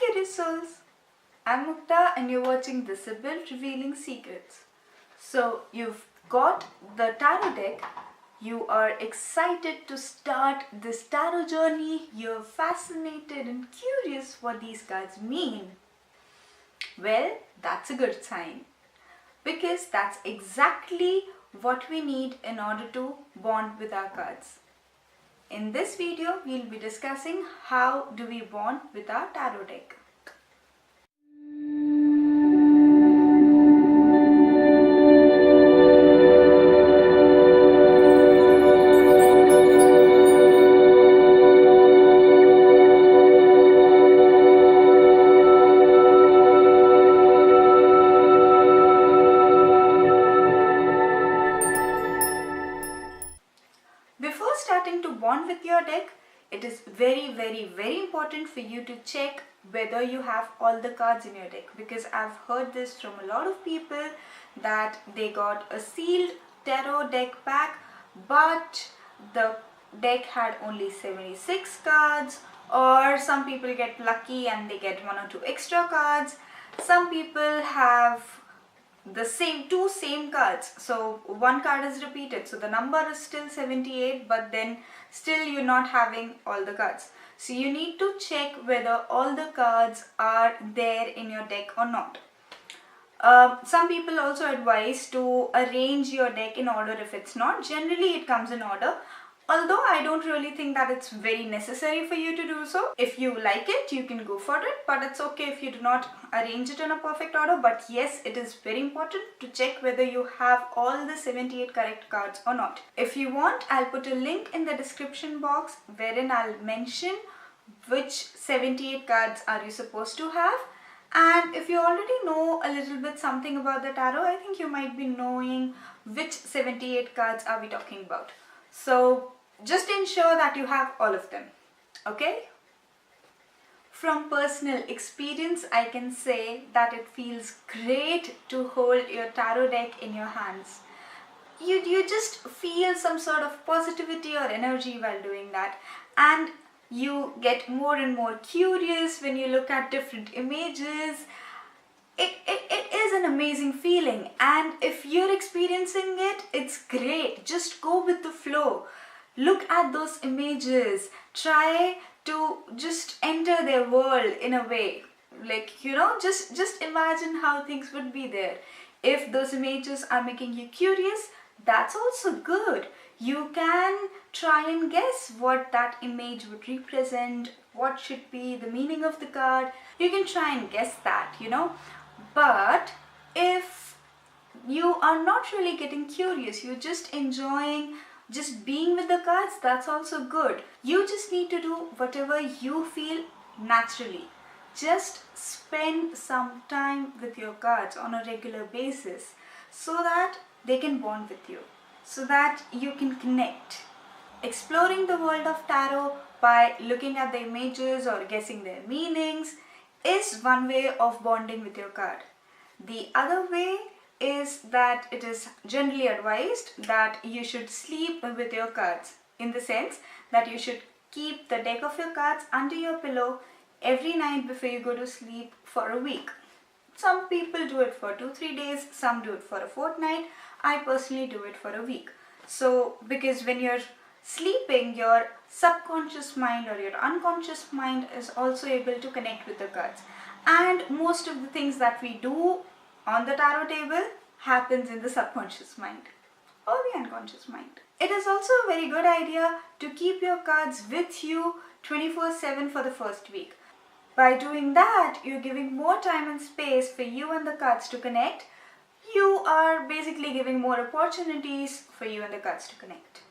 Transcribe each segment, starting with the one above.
curious souls! I'm Mukta and you're watching The Sibyl Revealing Secrets. So you've got the tarot deck, you are excited to start this tarot journey, you're fascinated and curious what these cards mean. Well, that's a good sign because that's exactly what we need in order to bond with our cards. In this video, we'll be discussing how do we bond with our tarot deck. Before starting to bond with your deck, it is very important for you to check whether you have all the cards in your deck, because I've heard this from a lot of people that they got a sealed tarot deck pack but the deck had only 76 cards, or some people get lucky and they get one or two extra cards. Some people have the two same cards, so one card is repeated, so the number is still 78 but then still you're not having all the cards. So you need to check whether all the cards are there in your deck or not. Some people also advise to arrange your deck in order. If it's not, generally it comes in order, although I don't really think that it's very necessary for you to do so. If you like it, you can go for it, but it's okay if you do not arrange it in a perfect order. But yes, it is very important to check whether you have all the 78 correct cards or not. If you want, I'll put a link in the description box wherein I'll mention which 78 cards are you supposed to have. And if you already know a little bit something about the tarot, I think you might be knowing which 78 cards are we talking about. So just ensure that you have all of them, okay? From personal experience, I can say that it feels great to hold your tarot deck in your hands. You just feel some sort of positivity or energy while doing that, and you get more and more curious when you look at different images. It is an amazing feeling, and if you're experiencing it, it's great. Just go with the flow. Look at those images. Try to just enter their world in a way. Like, just imagine how things would be there. If those images are making you curious, that's also good. You can try and guess what that image would represent, what should be the meaning of the card. You can try and guess that, But if you are not really getting curious, you're just enjoying just being with the cards, that's also good. You just need to do whatever you feel naturally. Just spend some time with your cards on a regular basis so that they can bond with you, so that you can connect. Exploring the world of tarot by looking at the images or guessing their meanings is one way of bonding with your card. The other way is that it is generally advised that you should sleep with your cards, in the sense that you should keep the deck of your cards under your pillow every night before you go to sleep for a week. Some people do it for 2-3 days, some do it for a fortnight. I personally do it for a week. So because when you're sleeping, your subconscious mind or your unconscious mind is also able to connect with the cards, and most of the things that we do on the tarot table happens in the subconscious mind or the unconscious mind. It is also a very good idea to keep your cards with you 24/7 for the first week. By doing that, you're giving more time and space for you and the cards to connect. You are basically giving more opportunities for you and the cards to connect.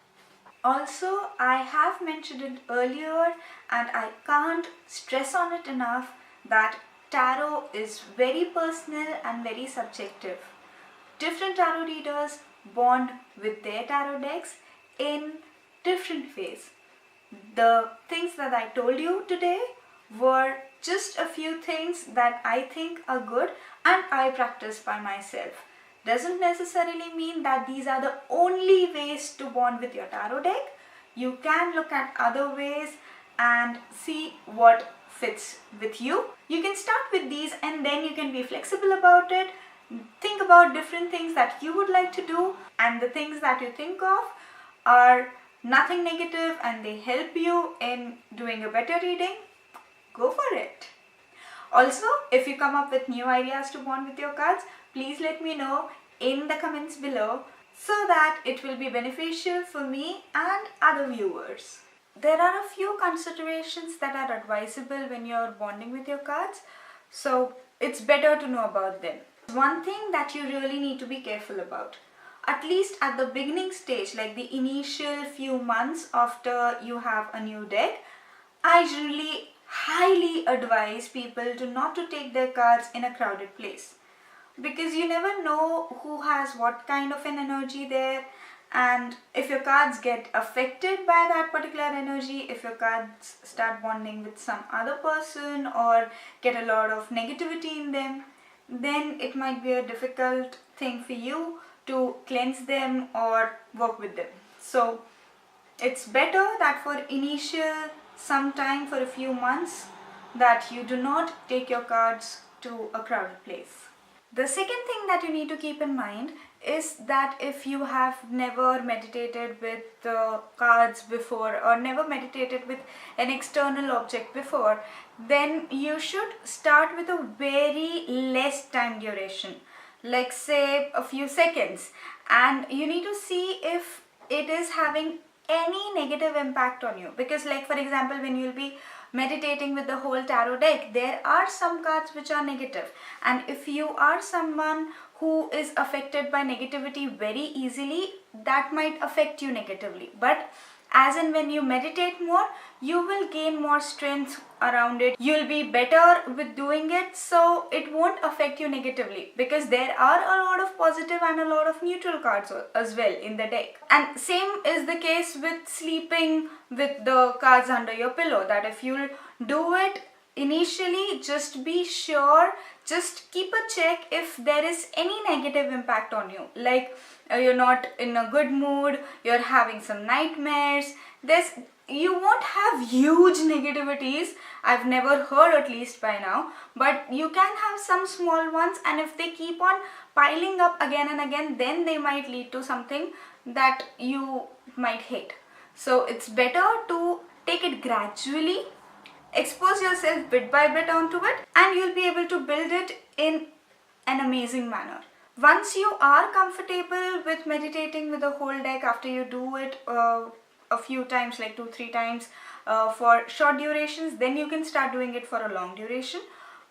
Also, I have mentioned it earlier and I can't stress on it enough that tarot is very personal and very subjective. Different tarot readers bond with their tarot decks in different ways. The things that I told you today were just a few things that I think are good and I practice by myself. Doesn't necessarily mean that these are the only ways to bond with your tarot deck. You can look at other ways and see what fits with you. You can start with these and then you can be flexible about it. Think about different things that you would like to do, and the things that you think of are nothing negative and they help you in doing a better reading. Go for it. Also, if you come up with new ideas to bond with your cards, please let me know in the comments below so that it will be beneficial for me and other viewers. There are a few considerations that are advisable when you're bonding with your cards, so it's better to know about them. One thing that you really need to be careful about, at least at the beginning stage, like the initial few months after you have a new deck, I generally highly advise people to not to take their cards in a crowded place, because you never know who has what kind of an energy there, and if your cards get affected by that particular energy, if your cards start bonding with some other person or get a lot of negativity in them, then it might be a difficult thing for you to cleanse them or work with them. So it's better that for initial some time, for a few months, that you do not take your cards to a crowded place. The second thing that you need to keep in mind is that if you have never meditated with the cards before or never meditated with an external object before, then you should start with a very less time duration, like say a few seconds, and you need to see if it is having any negative impact on you. Because like for example, when you'll be meditating with the whole tarot deck, there are some cards which are negative, and if you are someone who is affected by negativity very easily, that might affect you negatively. But as and when you meditate more, you will gain more strength around it. You'll be better with doing it, so it won't affect you negatively, because there are a lot of positive and a lot of neutral cards as well in the deck. And same is the case with sleeping with the cards under your pillow, that if you'll do it initially, just be sure, just keep a check if there is any negative impact on you, like you're not in a good mood, you're having some nightmares. You won't have huge negativities, I've never heard at least by now, but you can have some small ones, and if they keep on piling up again and again, then they might lead to something that you might hate. So it's better to take it gradually, expose yourself bit by bit onto it, and you'll be able to build it in an amazing manner. Once you are comfortable with meditating with the whole deck, after you do it a few times, like 2-3 times for short durations, then you can start doing it for a long duration.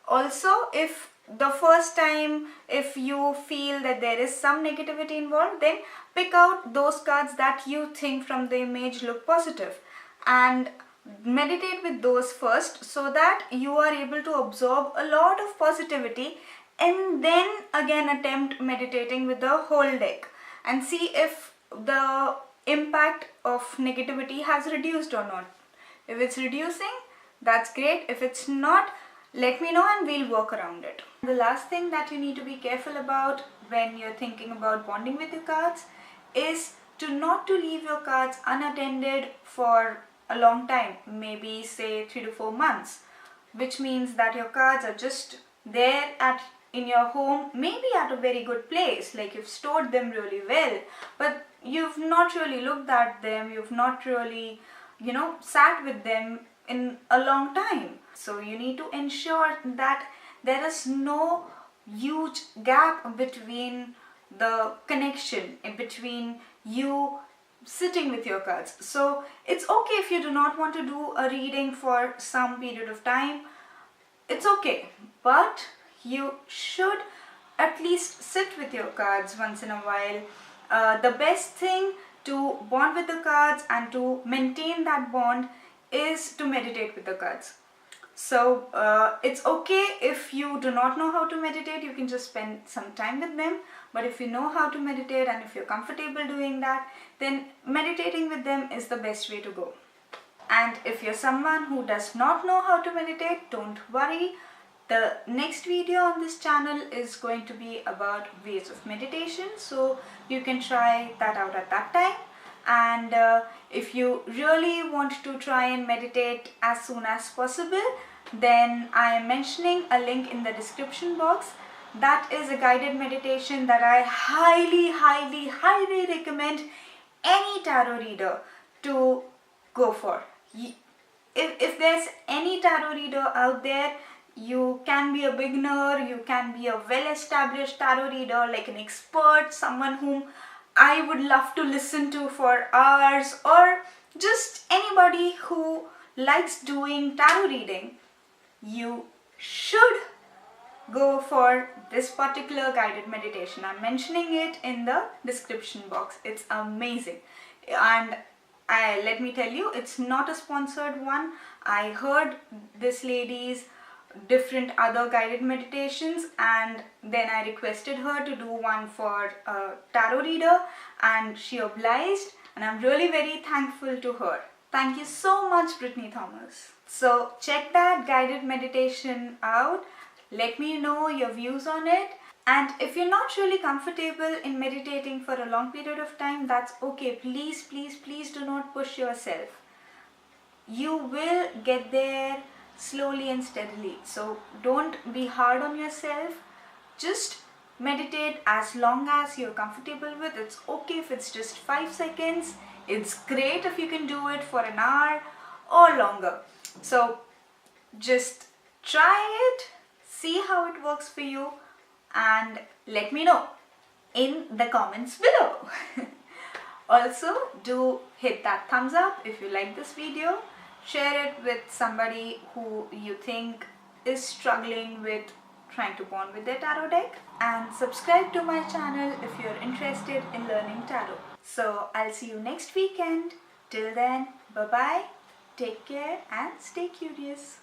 Also, if the first time, if you feel that there is some negativity involved, then pick out those cards that you think from the image look positive and meditate with those first, so that you are able to absorb a lot of positivity, and then again attempt meditating with the whole deck and see if the impact of negativity has reduced or not. If it's reducing, that's great. If it's not, let me know and we'll work around it. The last thing that you need to be careful about when you're thinking about bonding with your cards is to not to leave your cards unattended for a long time, maybe say 3 to 4 months, which means that your cards are just there in your home, maybe at a very good place, like you've stored them really well, but you've not really looked at them, you've not really, sat with them in a long time. So you need to ensure that there is no huge gap between the connection, between you sitting with your cards. So it's okay if you do not want to do a reading for some period of time, it's okay, but you should at least sit with your cards once in a while. The best thing to bond with the cards and to maintain that bond is to meditate with the cards. So it's okay if you do not know how to meditate, you can just spend some time with them. But if you know how to meditate and if you're comfortable doing that, then meditating with them is the best way to go. And if you're someone who does not know how to meditate, don't worry. The next video on this channel is going to be about ways of meditation, so you can try that out at that time. And if you really want to try and meditate as soon as possible, then I am mentioning a link in the description box. That is a guided meditation that I highly recommend any tarot reader to go for. If there's any tarot reader out there, you can be a beginner, you can be a well-established tarot reader, like an expert, someone whom I would love to listen to for hours, or just anybody who likes doing tarot reading, you should go for this particular guided meditation. I'm mentioning it in the description box. It's amazing. And let me tell you, it's not a sponsored one. I heard this lady's different other guided meditations, and then I requested her to do one for a tarot reader, and she obliged, and I'm really very thankful to her. Thank you so much, Brittany Thomas. So check that guided meditation out. Let me know your views on it. And if you're not really comfortable in meditating for a long period of time, that's okay. Please do not push yourself. You will get there slowly and steadily. So don't be hard on yourself. Just meditate as long as you're comfortable with. It's okay if it's just 5 seconds. It's great if you can do it for an hour or longer. So just try it, see how it works for you, and let me know in the comments below. Also, do hit that thumbs up if you like this video. Share it with somebody who you think is struggling with trying to bond with their tarot deck, and subscribe to my channel if you're interested in learning tarot. So I'll see you next weekend. Till then, bye bye, take care and stay curious.